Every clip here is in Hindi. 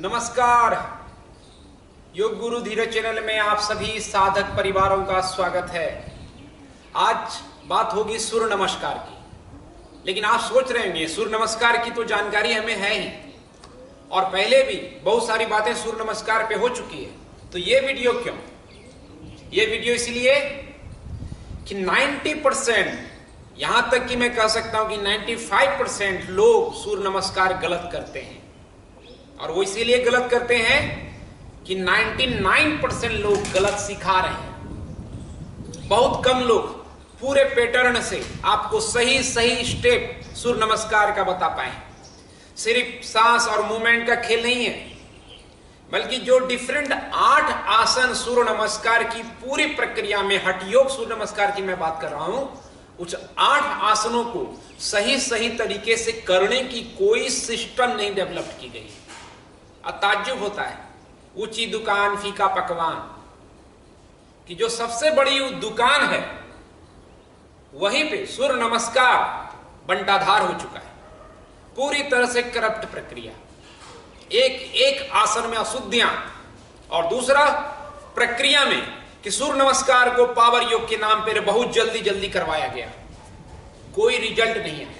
नमस्कार। योग गुरु धीरज चैनल में आप सभी साधक परिवारों का स्वागत है। आज बात होगी सूर्य नमस्कार की। लेकिन आप सोच रहे होंगे सूर्य नमस्कार की तो जानकारी हमें है ही, और पहले भी बहुत सारी बातें सूर्य नमस्कार पे हो चुकी है। तो ये वीडियो क्यों? ये वीडियो इसलिए कि 90%, यहां तक कि मैं कह सकता हूं कि 95% लोग सूर्य नमस्कार गलत करते हैं। और वो इसीलिए गलत करते हैं कि 99% लोग गलत सिखा रहे हैं। बहुत कम लोग पूरे पैटर्न से आपको सही सही स्टेप सूर्य नमस्कार का बता पाए। सिर्फ सांस और मूवमेंट का खेल नहीं है, बल्कि जो डिफरेंट 8 आसन सूर्य नमस्कार की पूरी प्रक्रिया में, हठयोग सूर्य नमस्कार की मैं बात कर रहा हूं, उस 8 आसनों को सही सही तरीके से करने की कोई सिस्टम नहीं डेवलप की गई। ताज्जुब होता है, ऊंची दुकान फीका पकवान की जो सबसे बड़ी दुकान है, वहीं पे सूर्य नमस्कार बंटाधार हो चुका है। पूरी तरह से करप्ट प्रक्रिया, एक एक आसन में अशुद्धियां, और दूसरा प्रक्रिया में कि सूर्य नमस्कार को पावर योग के नाम पर बहुत जल्दी जल्दी करवाया गया, कोई रिजल्ट नहीं आया।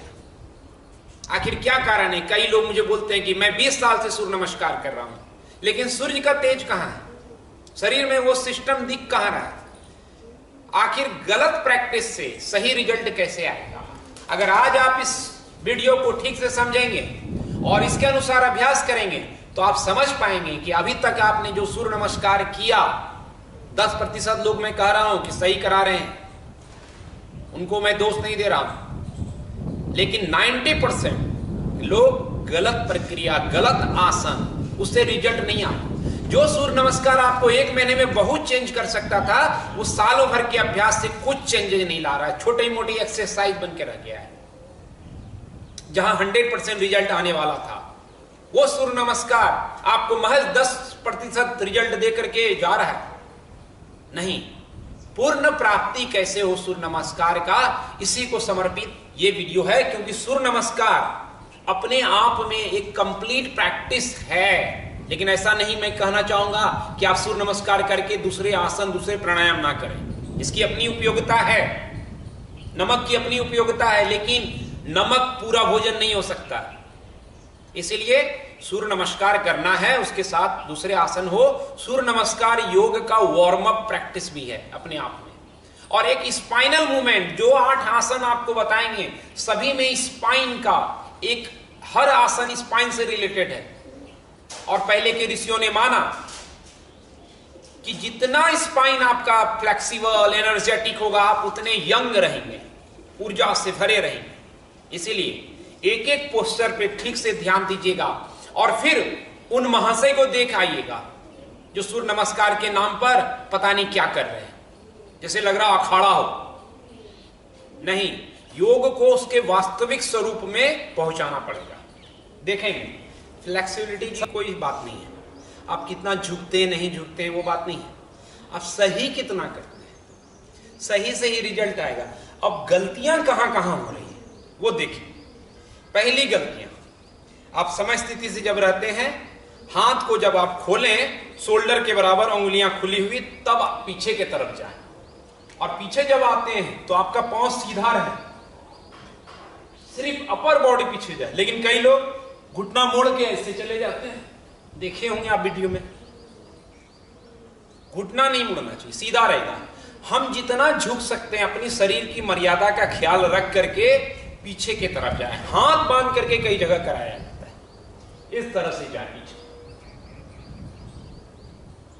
आखिर क्या कारण है? कई लोग मुझे बोलते हैं कि मैं 20 साल से सूर्य नमस्कार कर रहा हूं, लेकिन सूर्य का तेज कहां है? शरीर में वो सिस्टम दिख कहां रहा है? आखिर गलत प्रैक्टिस से सही रिजल्ट कैसे आएगा? अगर आज आप इस वीडियो को ठीक से समझेंगे और इसके अनुसार अभ्यास करेंगे तो आप समझ पाएंगे कि अभी तक आपने जो सूर्य नमस्कार किया, 10% लोग मैं कह रहा हूं कि सही करा रहे हैं, उनको मैं दोष नहीं दे रहा हूं, लेकिन 90% लोग गलत प्रक्रिया, गलत आसन, उससे रिजल्ट नहीं आया। जो सूर्य नमस्कार आपको 1 महीने में बहुत चेंज कर सकता था, वो सालों भर के अभ्यास से कुछ चेंजेस नहीं ला रहा है। छोटी मोटी एक्सरसाइज बन के रह गया है। जहां 100% रिजल्ट आने वाला था, वो सूर्य नमस्कार आपको महज 10% रिजल्ट दे करके जा रहा है। नहीं, पूर्ण प्राप्ति कैसे हो सूर्य नमस्कार का, इसी को समर्पित ये वीडियो है। क्योंकि सूर्य नमस्कार अपने आप में एक कंप्लीट प्रैक्टिस है। लेकिन ऐसा नहीं मैं कहना चाहूंगा कि आप सूर्य नमस्कार करके दूसरे आसन, दूसरे प्राणायाम ना करें। इसकी अपनी उपयोगिता है, नमक की अपनी उपयोगिता है, लेकिन नमक पूरा भोजन नहीं हो सकता। इसलिए सूर्य नमस्कार करना है, उसके साथ दूसरे आसन हो। सूर्य नमस्कार योग का वार्म अप प्रैक्टिस भी है अपने आप में। और एक स्पाइनल मूवमेंट, जो 8 आसन आपको बताएंगे, सभी में स्पाइन का एक, हर आसन स्पाइन से रिलेटेड है। और पहले के ऋषियों ने माना कि जितना स्पाइन आपका फ्लेक्सिबल, एनर्जेटिक होगा, आप उतने यंग रहेंगे, ऊर्जा से भरे रहेंगे। इसीलिए एक एक पोस्चर पे ठीक से ध्यान दीजिएगा और फिर उन महाशय को देख आइएगा जो सूर्य नमस्कार के नाम पर पता नहीं क्या कर रहे हैं, जैसे लग रहा अखाड़ा हो। नहीं, योग को उसके वास्तविक स्वरूप में पहुंचाना पड़ेगा। देखेंगे, फ्लेक्सिबिलिटी की कोई बात नहीं है, आप कितना झुकते नहीं झुकते वो बात नहीं है, आप सही कितना करते हैं, सही सही रिजल्ट आएगा। अब गलतियां कहां कहां हो रही है वो देखिए। पहली गलतियां, आप समय स्थिति से जब रहते हैं, हाथ को जब आप खोलें, शोल्डर के बराबर उंगलियां खुली हुई, तब आप पीछे की तरफ जाएं। और पीछे जब आते हैं तो आपका पांव सीधा रहे, सिर्फ अपर बॉडी पीछे जाए। लेकिन कई लोग घुटना मोड़ के ऐसे चले जाते हैं, देखे होंगे आप वीडियो में। घुटना नहीं मुड़ना चाहिए, सीधा रहेगा। हम जितना झुक सकते हैं अपनी शरीर की मर्यादा का ख्याल रख करके पीछे की तरफ जाए। हाथ बांध करके कई जगह कराया जाता है, इस तरह से जाए पीछे।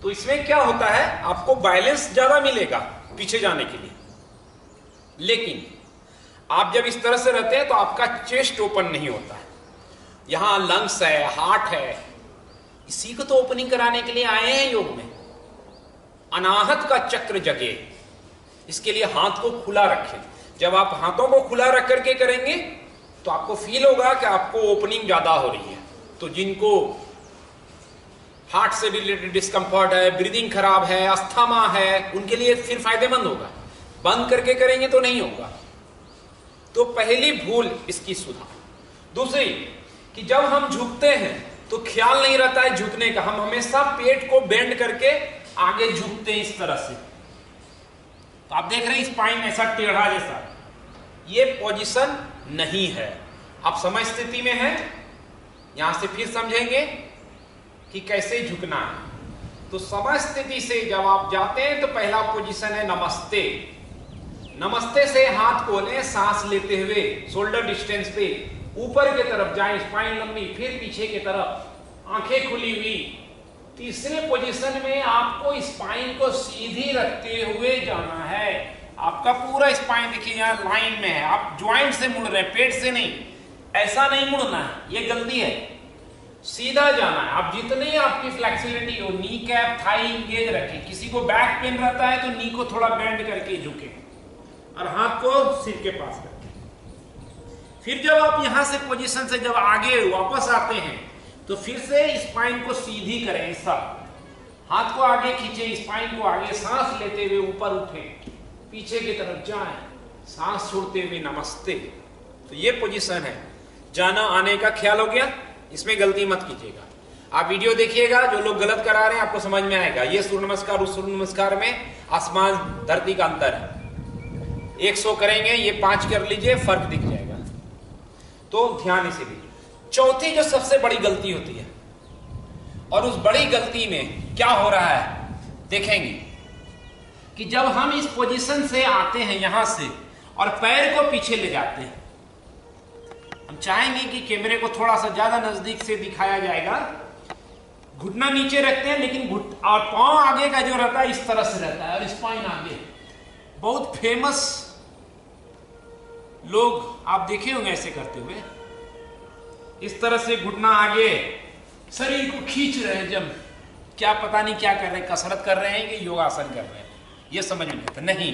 तो इसमें क्या होता है, आपको बैलेंस ज्यादा मिलेगा पीछे जाने के लिए। लेकिन आप जब इस तरह से रहते हैं तो आपका चेस्ट ओपन नहीं होता है। यहां लंग्स है, हार्ट है, इसी को तो ओपनिंग कराने के लिए आए हैं योग में। अनाहत का चक्र जगे, इसके लिए हाथ को खुला रखें। जब आप हाथों को खुला रख करके करेंगे तो आपको फील होगा कि आपको ओपनिंग ज्यादा हो रही है। तो जिनको हार्ट से रिलेटेड डिस्कंफर्ट है, ब्रीदिंग खराब है, अस्थमा है, उनके लिए फिर फायदेमंद होगा। बंद करके करेंगे तो नहीं होगा। तो पहली भूल इसकी सुधार। दूसरी कि जब हम झुकते हैं तो ख्याल नहीं रहता है झुकने का, हम हमेशा पेट को बेंड करके आगे झुकते हैं इस तरह से। तो आप देख रहे हैं स्पाइन ऐसा टेढ़ा जैसा, ये पोजीशन नहीं है। आप समझ स्थिति में हैं, यहां से फिर समझेंगे कि कैसे झुकना है। तो समझ स्थिति से जब आप जाते हैं तो पहला पोजीशन है नमस्ते। नमस्ते से हाथ को लें, सांस लेते हुए शोल्डर डिस्टेंस पे ऊपर की तरफ जाएं, स्पाइन लंबी, फिर पीछे की तरफ, आंखें खुली हुई। तीसरे पोजीशन में आपको स्पाइन को सीधी रखते हुए जाना है। आपका पूरा स्पाइन देखिए यहाँ लाइन में है, आप ज्वाइंट से मुड़ रहे हैं, पेट से नहीं। ऐसा नहीं मुड़ना है, ये गलती है। सीधा जाना है। आप जितनी आपकी फ्लेक्सिबिलिटी हो, नी कैप थाई इंगेज रखें। किसी को बैक पेन रहता है तो नी को थोड़ा बेंड करके झुके और हाथ को सिर के पास रखें। फिर जब आप यहां से पोजीशन से जब आगे वापस आते हैं तो फिर से स्पाइन को सीधी करें, ऐसा हाथ को आगे खींचे, स्पाइन को आगे, सांस लेते हुए ऊपर उठें, पीछे की तरफ जाएं, सांस छोड़ते हुए नमस्ते। तो ये पोजीशन है। जाना आने का ख्याल हो गया, इसमें गलती मत कीजिएगा। आप वीडियो देखिएगा, जो लोग गलत करा रहे हैं आपको समझ में आएगा। ये सूर्य नमस्कार, उस सूर्य नमस्कार में आसमान धरती का अंतर है। 100 करेंगे, ये 5 कर लीजिए, फर्क दिख जाएगा। तो ध्यान इसे दीजिए। चौथी जो सबसे बड़ी गलती होती है, और उस बड़ी गलती में क्या हो रहा है देखेंगे कि जब हम इस पोजीशन से आते हैं यहां से और पैर को पीछे ले जाते हैं, हम चाहेंगे कि कैमरे को थोड़ा सा ज्यादा नजदीक से दिखाया जाएगा। घुटना नीचे रखते हैं, लेकिन और पांव आगे का जो रहता है इस तरह से रहता है और स्पाइन आगे। बहुत फेमस लोग आप देखे होंगे ऐसे करते हुए, इस तरह से घुटना आगे, शरीर को खींच रहे हैं। जब क्या पता नहीं क्या कर रहे हैं, कसरत कर रहे हैं कि योगासन कर रहे हैं, ये समझ में नहीं आता। नहीं,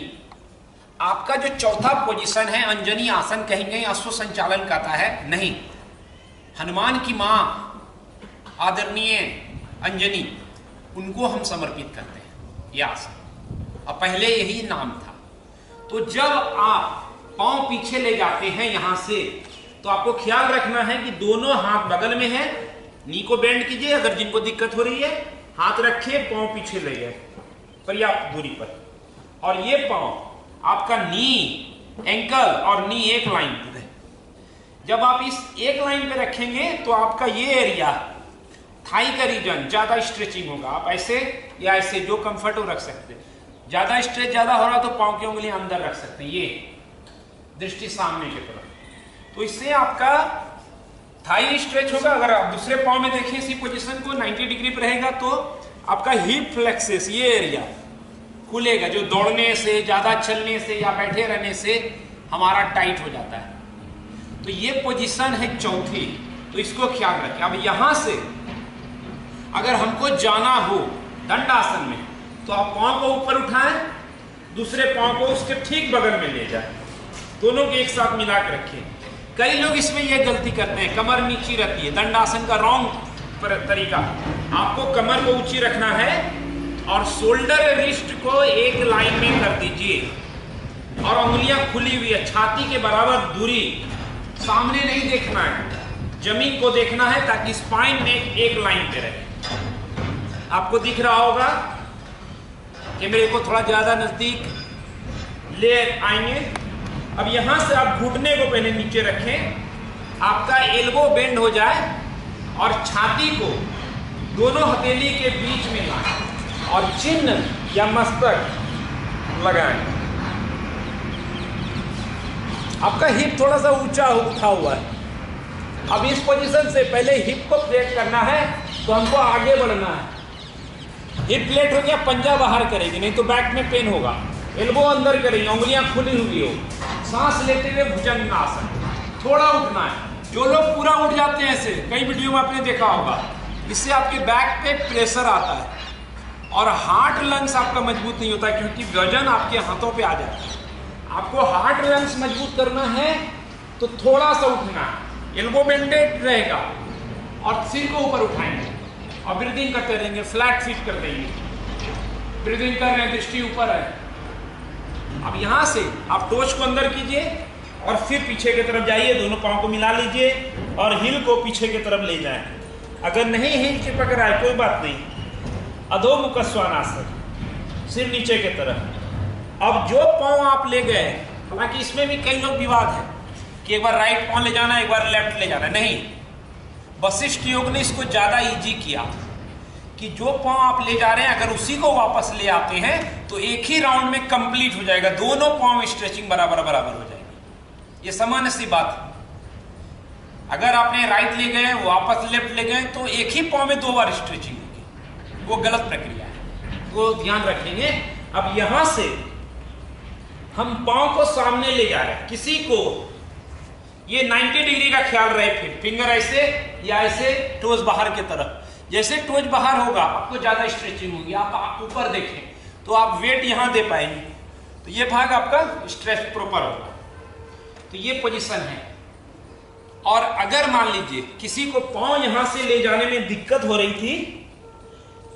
आपका जो चौथा पोजीशन है अंजनी आसन, कहीं कहीं अश्व संचालन कहता है, नहीं, हनुमान की मां आदरणीय अंजनी, उनको हम समर्पित करते हैं ये आसन, और पहले यही नाम था। तो जब आप पांव पीछे ले जाते हैं यहां से, तो आपको ख्याल रखना है कि दोनों हाथ बगल में है, नी को बेंड कीजिए। अगर जिनको दिक्कत हो रही है हाथ रखे, पांव पीछे ले गए पर्याप्त दूरी पर, और ये पांव आपका नी, एंकल और नी एक लाइन पे है। जब आप इस एक लाइन पे रखेंगे तो आपका ये एरिया थाई का रीजन ज्यादा स्ट्रेचिंग होगा। आप ऐसे या ऐसे जो कंफर्ट हो रख सकते हैं। ज्यादा स्ट्रेच ज्यादा हो रहा तो पांव की उंगलियां अंदर रख सकते हैं, ये दृष्टि सामने की तरफ। तो इससे आपका थाई स्ट्रेच होगा। अगर आप दूसरे पांव में देखिए इसी पोजीशन को 90 डिग्री पर रहेगा तो आपका हिप फ्लेक्सेस, ये एरिया खुलेगा, जो दौड़ने से, ज्यादा चलने से या बैठे रहने से हमारा टाइट हो जाता है। तो ये पोजीशन है चौथी, तो इसको ख्याल रखें। अब यहां से अगर हमको जाना हो दंडासन में, तो आप पांव को ऊपर उठाएं, दूसरे पांव को उसके ठीक बगल में ले जाएं, दोनों को एक साथ मिला के रखें। कई लोग इसमें यह गलती करते हैं, कमर नीची रहती है, दंडासन का रॉन्ग तरीका। आपको कमर को ऊंची रखना है और शोल्डर रिस्ट को एक लाइन में कर दीजिए, और उंगलियां खुली हुई है, छाती के बराबर दूरी, सामने नहीं देखना है, जमीन को देखना है, ताकि स्पाइन में एक लाइन पे रहे। आपको दिख रहा होगा, कैमरे को थोड़ा ज्यादा नजदीक ले आएंगे। अब यहां से आप घुटने को पहले नीचे रखें, आपका एल्बो बेंड हो जाए, और छाती को दोनों हथेली के बीच में लाएं और चिन्ह या मस्तक लगाएं। आपका हिप थोड़ा सा ऊंचा उठा हुआ है। अब इस पोजीशन से पहले हिप को फ्लैट करना है, तो हमको आगे बढ़ना है। हिप फ्लैट हो गया, पंजा बाहर करेंगे, नहीं तो बैक में पेन होगा। एल्बो अंदर करेंगे, उंगलियां खुली हुई हो, सांस लेते हुए भुजंगासन, थोड़ा उठना है। जो लोग पूरा उठ जाते हैं ऐसे, कई वीडियो में आपने देखा होगा, इससे आपके बैक पे प्रेशर आता है और हार्ट लंग्स आपका मजबूत नहीं होता, क्योंकि वजन आपके हाथों पे आ जाता है। आपको हार्ट लंग्स मजबूत करना है तो थोड़ा सा उठना है, एल्बो बेंडेड रहेगा, और सिर को ऊपर उठाएंगे और ब्रीदिंग करते रहेंगे, फ्लैट फीट कर देंगे। ब्रीदिंग कर रहे हैं, दृष्टि ऊपर है। अब यहां से आप टोच को अंदर कीजिए और फिर पीछे की तरफ जाइए, दोनों पांव को मिला लीजिए और हिल को पीछे की तरफ ले जाएं। अगर नहीं हिल चिपक रहा है कोई बात नहीं, अधोमुख श्वानासन, सिर नीचे की तरफ। अब जो पांव आप ले गए, हालांकि इसमें भी कई लोग विवाद है कि एक बार राइट पांव ले जाना, एक बार लेफ्ट ले जाना, नहीं, वशिष्ठ योग ने इसको ज्यादा इजी किया कि जो पांव आप ले जा रहे हैं अगर उसी को वापस ले आते हैं तो एक ही राउंड में कंप्लीट हो जाएगा, दोनों पांव स्ट्रेचिंग बराबर बराबर हो जाएगी। ये सामान्य सी बात है। अगर आपने राइट ले गए वापस लेफ्ट ले गए तो एक ही पांव में 2 बार स्ट्रेचिंग होगी, वो गलत प्रक्रिया है, वो ध्यान रखेंगे। अब यहां से हम पांव को सामने ले जा रहे हैं, किसी को ये 90 डिग्री का ख्याल रहे, फिर फिंगर ऐसे या ऐसे, टोज बाहर की तरफ। जैसे टोज बाहर होगा आपको ज्यादा स्ट्रेचिंग होगी। आप ऊपर देखें तो आप वेट यहां दे पाएंगे, तो ये भाग आपका स्ट्रेच प्रॉपर होगा। तो ये पोजीशन है। और अगर मान लीजिए किसी को पांव यहां से ले जाने में दिक्कत हो रही थी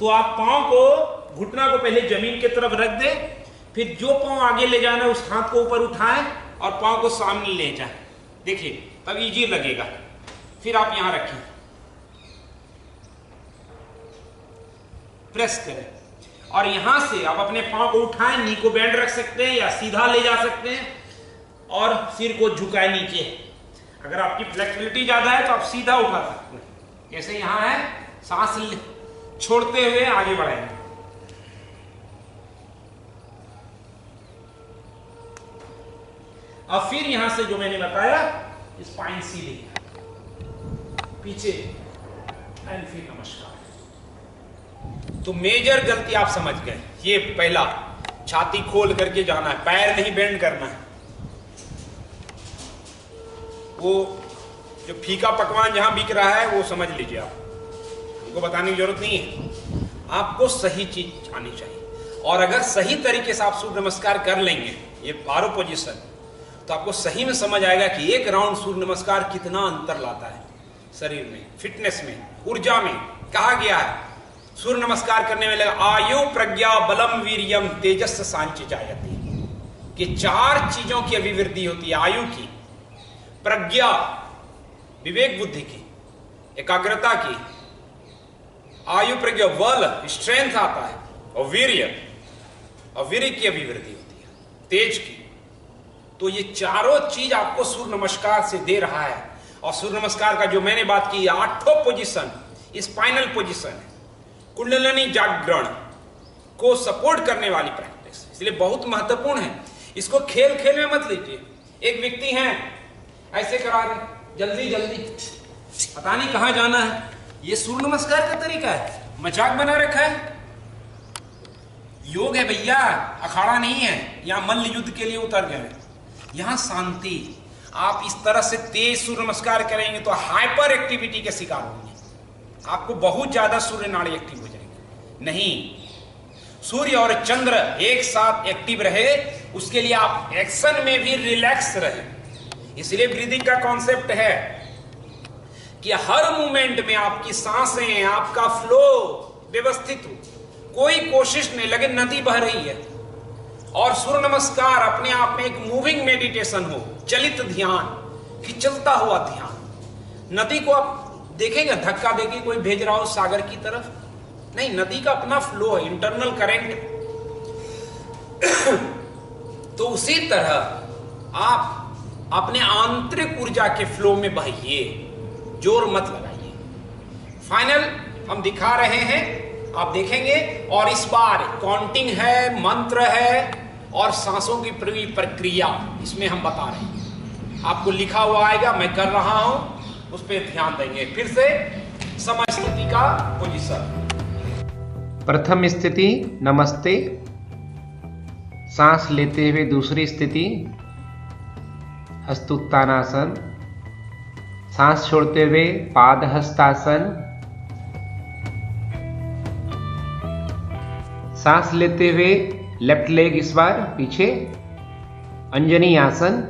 तो आप पांव को, घुटना को पहले जमीन की तरफ रख दे, फिर जो पांव आगे ले जाना है उस हाथ को ऊपर उठाएं और पांव को सामने ले जाएं। देखिए तब इजी लगेगा। फिर आप यहां रखें, प्रेस करें और यहां से आप अपने पांव को उठाएं, नी को बैंड रख सकते हैं या सीधा ले जा सकते हैं और सिर को झुकाए नीचे। अगर आपकी फ्लेक्सिबिलिटी ज्यादा है तो आप सीधा उठा सकते हैं, जैसे यहां है, सांस छोड़ते हुए आगे बढ़ाएंगे। अब फिर यहां से जो मैंने बताया, स्पाइन सीधे पीछे एंड फिर नमस्कार। तो मेजर गलती आप समझ गए, ये पहला, छाती खोल करके जाना है, पैर नहीं बेंड करना है। वो जो फीका पकवान जहां बिक रहा है वो समझ लीजिए, आप उनको बताने की जरूरत नहीं है। आपको सही चीज आनी चाहिए। और अगर सही तरीके से आप सूर्य नमस्कार कर लेंगे, ये पारो पोजीशन, तो आपको सही में समझ आएगा कि एक राउंड सूर्य नमस्कार कितना अंतर लाता है शरीर में, फिटनेस में, ऊर्जा में। कहा गया है सूर्य नमस्कार करने में लगा आयु प्रज्ञा बलम वीर्यम तेजस सांच जायते, कि 4 चीजों की अभिवृद्धि होती है। आयु की, प्रज्ञा विवेक बुद्धि की, एकाग्रता की, आयु प्रज्ञा बल स्ट्रेंथ आता है, और वीर्य की अभिवृद्धि होती है, तेज की। तो ये चारों चीज आपको सूर्य नमस्कार से दे रहा है। और सूर्य नमस्कार का जो मैंने बात की, 8 पोजीशन स्पाइनल पोजीशन है, कुंडलिनी जागरण को सपोर्ट करने वाली प्रैक्टिस, इसलिए बहुत महत्वपूर्ण है। इसको खेल खेल में मत लीजिए। एक व्यक्ति है ऐसे करा रहे, जल्दी जल्दी, पता नहीं कहां जाना है, ये सूर्य नमस्कार का तरीका है, मजाक बना रखा है। योग है भैया, अखाड़ा नहीं है। यहां मल्ल युद्ध के लिए उतर गए, यहां शांति। आप इस तरह से तेज सूर्य नमस्कार करेंगे तो हाइपर एक्टिविटी के शिकार होंगे, आपको बहुत ज्यादा सूर्य नाड़ी एक्टिव हो जाएंगे। नहीं, सूर्य और चंद्र एक साथ एक्टिव रहे, उसके लिए आप एक्शन में भी रिलैक्स रहे। इसलिए ब्रीदिंग का कॉन्सेप्ट है कि हर मूवमेंट में आपकी सांसें, आपका फ्लो व्यवस्थित हो, कोई कोशिश नहीं लगे नदी बह रही है। और सूर्य नमस्कार अपने आप में एक मूविंग मेडिटेशन हो, चलित ध्यान, कि चलता हुआ ध्यान। नदी को आप देखेंगे, धक्का देके कोई भेज रहा हो सागर की तरफ, नहीं, नदी का अपना फ्लो है, इंटरनल करंट। तो उसी तरह आप अपने आंतरिक ऊर्जा के फ्लो में बहिए, जोर मत लगाइए। फाइनल हम दिखा रहे हैं, आप देखेंगे। और इस बार काउंटिंग है, मंत्र है और सांसों की पूरी प्रक्रिया इसमें हम बता रहे हैं। आपको लिखा हुआ आएगा, मैं कर रहा हूं, उस पर ध्यान देंगे। फिर से समय स्थिति का पोजीशन। प्रथम स्थिति नमस्ते, सांस लेते हुए दूसरी स्थिति हस्तोत्तानासन, सांस छोड़ते हुए पादहस्तासन, सांस लेते हुए लेफ्ट लेग इस बार पीछे अंजनी आसन,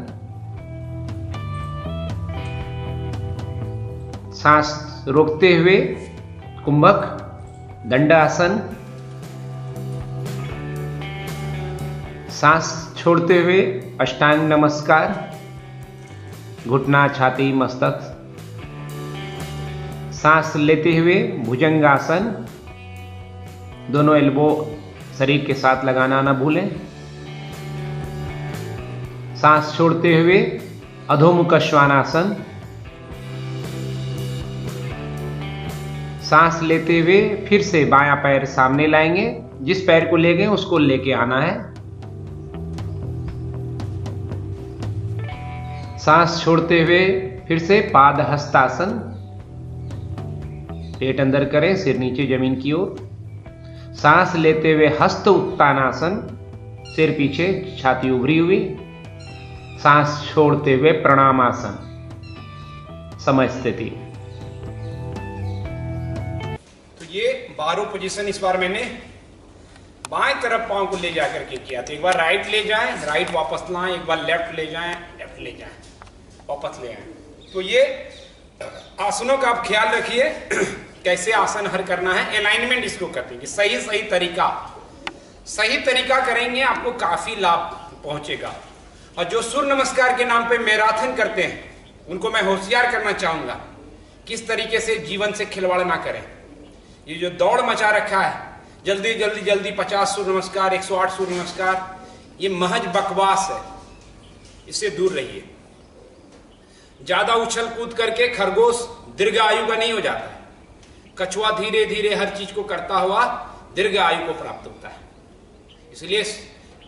सांस रोकते हुए कुंभक दंडासन, सांस छोड़ते हुए अष्टांग नमस्कार, घुटना छाती मस्तक, सांस लेते हुए भुजंगासन, दोनों एल्बो शरीर के साथ लगाना ना भूलें। सांस छोड़ते हुए अधोमुख श्वानासन, सांस लेते हुए फिर से बायां पैर सामने लाएंगे, जिस पैर को ले गए उसको लेके आना है। सांस छोड़ते हुए फिर से पाद हस्तासन, पेट अंदर करें, सिर नीचे जमीन की ओर। सांस लेते हुए हस्त उत्तानासन, सिर पीछे, छाती उभरी हुई। सांस छोड़ते हुए प्रणामासन, समस्थिति। तो ये 12 पोजीशन इस बार मैंने बाएं तरफ पांव को ले जाकर के किया। तो एक बार राइट ले जाएं, राइट वापस लाएं, एक बार लेफ्ट ले जाएं, लेफ्ट ले जाएं, वापस ले आएं। तो ये आसनों का आप ख्याल रखिए, कैसे आसन हर करना है, अलाइनमेंट इसको करते हैं कि सही तरीका करेंगे, आपको काफी लाभ पहुंचेगा। और जो सूर्य नमस्कार के नाम पे मैराथन करते हैं उनको मैं होशियार करना चाहूंगा, किस तरीके से जीवन से खिलवाड़ ना करें। ये जो दौड़ मचा रखा है, जल्दी 50 सूर्य नमस्कार, 108 सूर्य नमस्कार, ये महज बकवास है, इससे दूर रहिए। ज्यादा उछल कूद करके खरगोश दीर्घ आयु का नहीं हो जाता है। कछुआ धीरे धीरे हर चीज को करता हुआ दीर्घ आयु को प्राप्त होता है। इसलिए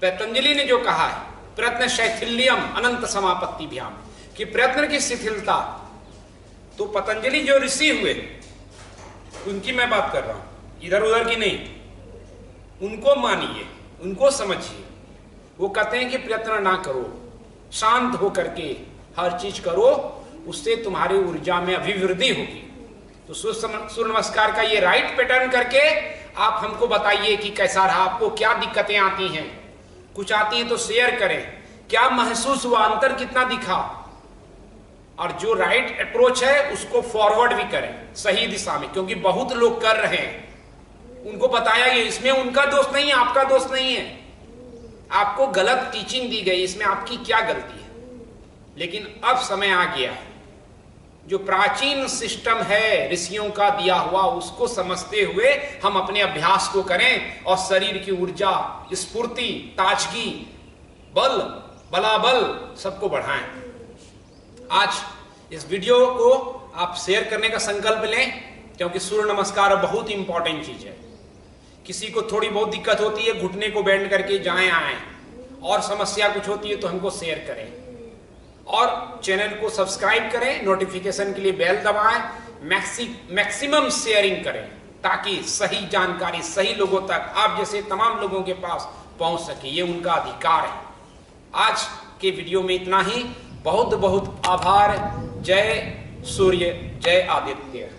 पतंजलि ने जो कहा है, प्रयत्न शैथिल्यम अनंत समापत्ति भ्याम, कि प्रयत्न की शिथिलता, तो पतंजलि जो ऋषि हुए उनकी मैं बात कर रहा हूं, इधर उधर की नहीं। उनको मानिए, उनको समझिए। वो कहते हैं कि प्रयत्न ना करो, शांत होकर के हर चीज करो, उससे तुम्हारी ऊर्जा में अभिवृद्धि होगी। तो सूर्य नमस्कार का ये राइट पैटर्न करके आप हमको बताइए कि कैसा रहा, आपको क्या दिक्कतें आती हैं। कुछ आती हैं तो शेयर करें, क्या महसूस हुआ, अंतर कितना दिखा। और जो राइट अप्रोच है उसको फॉरवर्ड भी करें सही दिशा में, क्योंकि बहुत लोग कर रहे हैं, उनको बताया गया, इसमें उनका दोष नहीं है, आपका दोष नहीं है। आपको गलत टीचिंग दी गई, इसमें आपकी क्या गलती है। लेकिन अब समय आ गया है, जो प्राचीन सिस्टम है ऋषियों का दिया हुआ, उसको समझते हुए हम अपने अभ्यास को करें और शरीर की ऊर्जा, स्फूर्ति, ताजगी, बलाबल सबको बढ़ाएं। आज इस वीडियो को आप शेयर करने का संकल्प लें, क्योंकि सूर्य नमस्कार बहुत इंपॉर्टेंट चीज है। किसी को थोड़ी बहुत दिक्कत होती है, घुटने को बेंड करके जाएं आए, और समस्या कुछ होती है तो हमको शेयर करें और चैनल को सब्सक्राइब करें, नोटिफिकेशन के लिए बेल दबाएं, मैक्सिमम शेयरिंग करें, ताकि सही जानकारी सही लोगों तक, आप जैसे तमाम लोगों के पास पहुंच सके। ये उनका अधिकार है। आज के वीडियो में इतना ही। बहुत बहुत आभार। जय सूर्य, जय आदित्य।